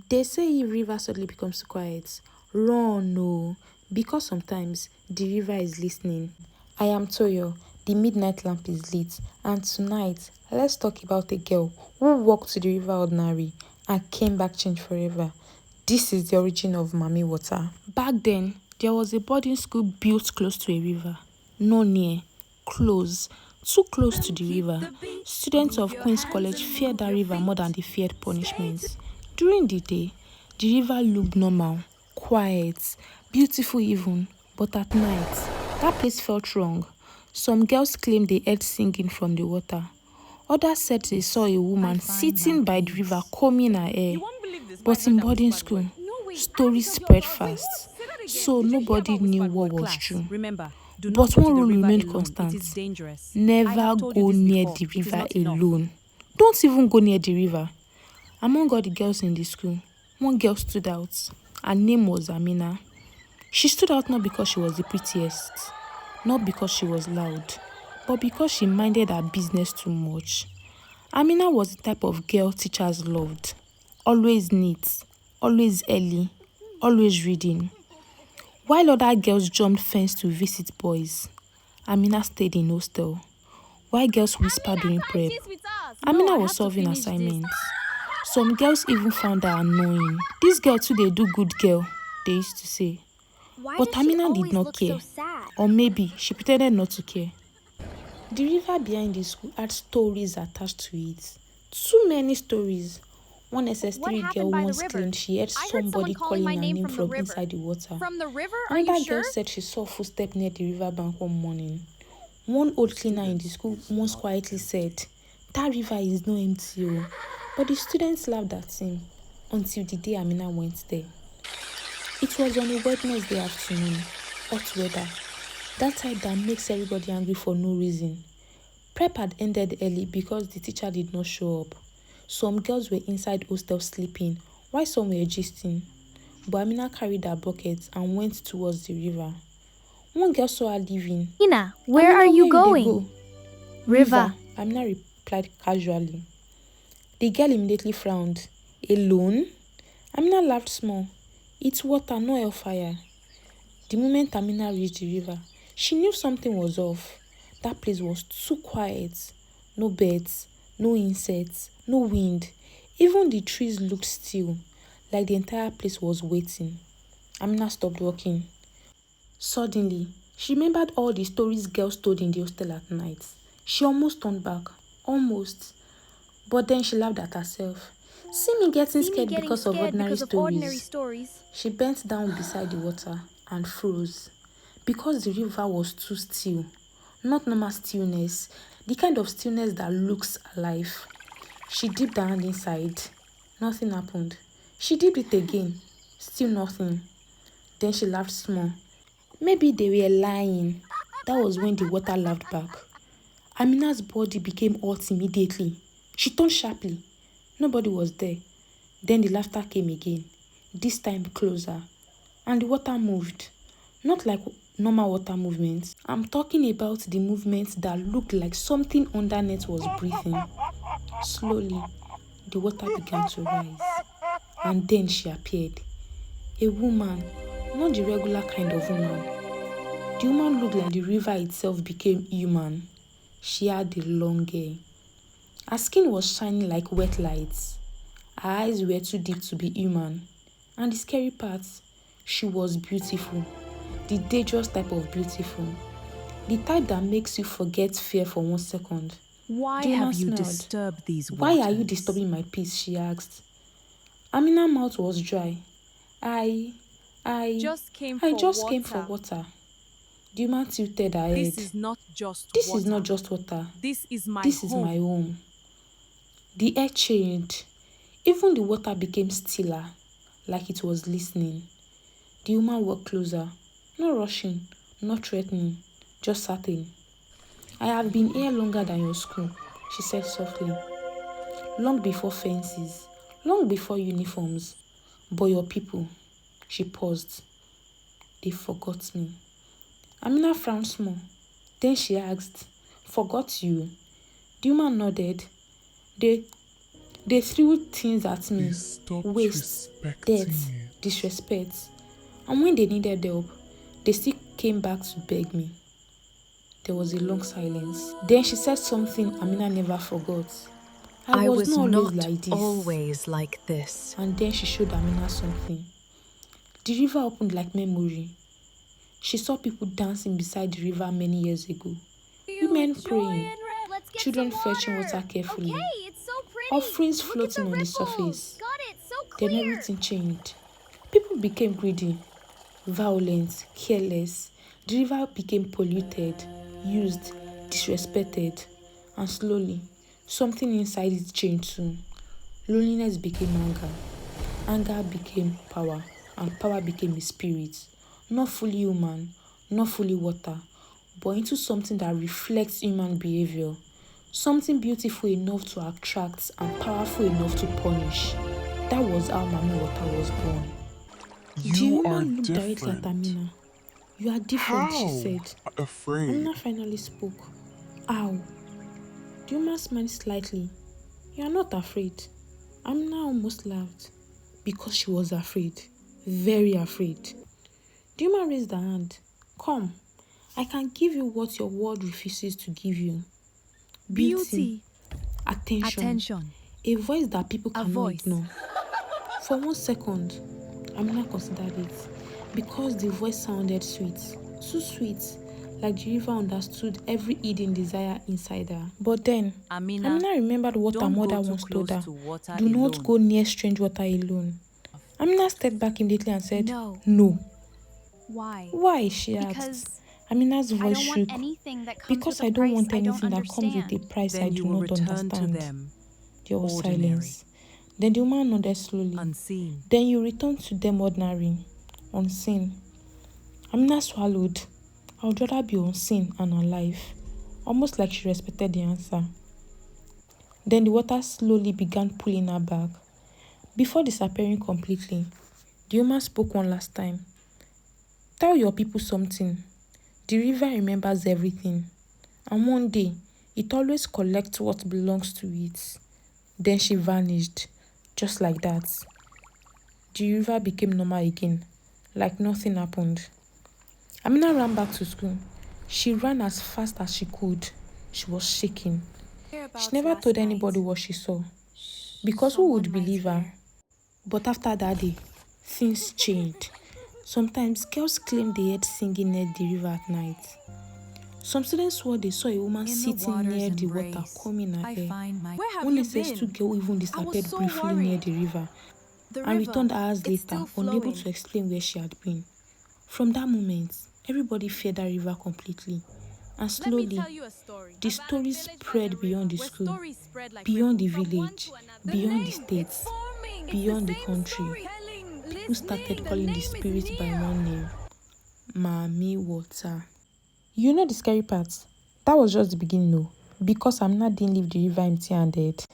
They say if river suddenly becomes quiet, run no, because sometimes the river is listening. I am Toyo, the midnight lamp is lit, and tonight let's talk about a girl who walked to the river ordinary and came back changed forever. This is the origin of Mami Water. Back then, there was a boarding school built close to a river. No near, close, too close to the river. Students of Queen's College feared that river more than they feared punishments. During the day, the river looked normal, quiet, beautiful even, but at night, that place felt wrong. Some girls claimed they heard singing from the water. Others said they saw a woman sitting by the river combing her hair. But in boarding school, stories spread fast, so nobody knew what was true. But one rule remained constant: never go near the river alone. Don't even go near the river. Among all the girls in the school, one girl stood out. Her name was Amina. She stood out not because she was the prettiest, not because she was loud, but because she minded her business too much. Amina was the type of girl teachers loved. Always neat, always early, always reading. While other girls jumped fence to visit boys, Amina stayed in hostel. While girls whispered during prep, Amina was solving assignments. Some girls even found her annoying. This girl too they do good girl, they used to say. But Amina did not care. Or maybe she pretended not to care. The river behind the school had stories attached to it. Too many stories. One SS3 girl once claimed she heard somebody calling her name from inside the water. Another girl said she saw footsteps near the riverbank one morning. One old cleaner in the school once quietly said, "That river is no empty." Oh." But the students laughed at him until the day Amina went there. It was on a Wednesday afternoon, hot weather. That type that makes everybody angry for no reason. Prep had ended early because the teacher did not show up. Some girls were inside hostel sleeping, while some were gisting. But Amina carried her buckets and went towards the river. One girl saw her leaving. Amina, where are "Amina, you where you dey going? go?" "River," Amina replied casually. The girl immediately frowned. "Alone?" Amina laughed small. "It's water, no hellfire." The moment Amina reached the river, she knew something was off. That place was too quiet. No birds, no insects, no wind. Even the trees looked still, like the entire place was waiting. Amina stopped walking. Suddenly, she remembered all the stories girls told in the hostel at night. She almost turned back. Almost. But then she laughed at herself. See me getting scared because of ordinary stories. She bent down beside the water and froze. Because the river was too still. Not normal stillness, the kind of stillness that looks alive. She dipped her hand inside. Nothing happened. She dipped it again. Still nothing. Then she laughed small. Maybe they were lying. That was when the water laughed back. Amina's body became hot immediately. She turned sharply. Nobody was there. Then the laughter came again, this time closer. And the water moved. Not like normal water movements. I'm talking about the movements that looked like something underneath was breathing. Slowly, the water began to rise. And then she appeared. A woman, not the regular kind of woman. The woman looked like the river itself became human. She had the long hair. Her skin was shining like wet lights. Her eyes were too deep to be human. And the scary part, she was beautiful. The dangerous type of beautiful. The type that makes you forget fear for 1 second. Why Dina have you smiled. disturbed these waters? "Why are you disturbing my peace?" she asked. Amina's mouth was dry. I Just came I for just water. came for water. The woman tilted her head. This is not just This water. is not just water. This is my This home. is my home. The air changed. Even the water became stiller, like it was listening. The woman walked closer, not rushing, not threatening, just certain. "I have been here longer than your school," she said softly. "Long before fences, long before uniforms. But your people," she paused, "they forgot me." Amina frowned small. Then she asked, "Forgot you?" The woman nodded. They They threw things at They me, stopped waste, respecting death, it. disrespect. And when they needed help, they still came back to beg me. There was a long silence. Then she said something Amina never forgot. I I was was not always not like this. always like this. And then she showed Amina something. The river opened like memory. She saw people dancing beside the river many years ago. Women praying, children fetching water carefully, Okay, it's so pretty. offerings Look at the floating on the ripples. surface. Got it, so Then clear. everything changed. People became greedy, violent, careless. The river became polluted, used, disrespected, and slowly, something inside it changed too. Loneliness became anger, anger became power, and power became a spirit. Not fully human, not fully water, but into something that reflects human behavior. Something beautiful enough to attract and powerful enough to punish. That was how Mami Water was born. The You are woman looked directly at different. Amina. You are different, she How? said. Afraid. Amina finally spoke. How? The woman smiled slightly. You are not afraid. Amina almost laughed because she was afraid. Very afraid. The woman raised her hand. Come, I can give you what your world refuses to give you. Beauty, Beauty. attention, Attention. a voice that people A cannot voice. ignore. For 1 second, Amina considered it because the voice sounded sweet, too sweet, like the river understood every hidden desire inside her. But then, Amina, Amina remembered what her don't mother go too once told close her. to water Do not alone. go near strange water alone. Amina stepped back immediately and said, No. No. Why? Why? She asked. Because Amina's I voice don't want shook. anything that comes Because with I a don't price want I don't anything that comes with a understand. price I Then you do will not return to understand. them, There was ordinary, silence. Then the woman nodded slowly. unseen. Then you return to them ordinary, unseen. Amina swallowed. I would rather be unseen and alive. Almost like she respected the answer. Then the water slowly began pulling her back. Before disappearing completely, the woman spoke one last time. Tell your people something. The river remembers everything. And one day, it always collects what belongs to it. Then she vanished, just like that. The river became normal again, like nothing happened. Amina ran back to school. She ran as fast as she could. She was shaking. She never told anybody what she saw, because who would believe her? But after that day, things changed. Sometimes girls claimed they heard singing near the river at night. Some students swore they saw a woman sitting near the water combing her hair. Where have One you SS2 been? girl even disappeared briefly near the river and returned hours later, unable to explain where she had been. From that moment, everybody feared that river completely. And slowly, the story spread beyond the school, beyond the village, beyond the states, beyond the country. People started calling the spirit by one name, Mami Water. You know the scary part? That was just the beginning, no. Because Amina didn't leave the river empty-handed.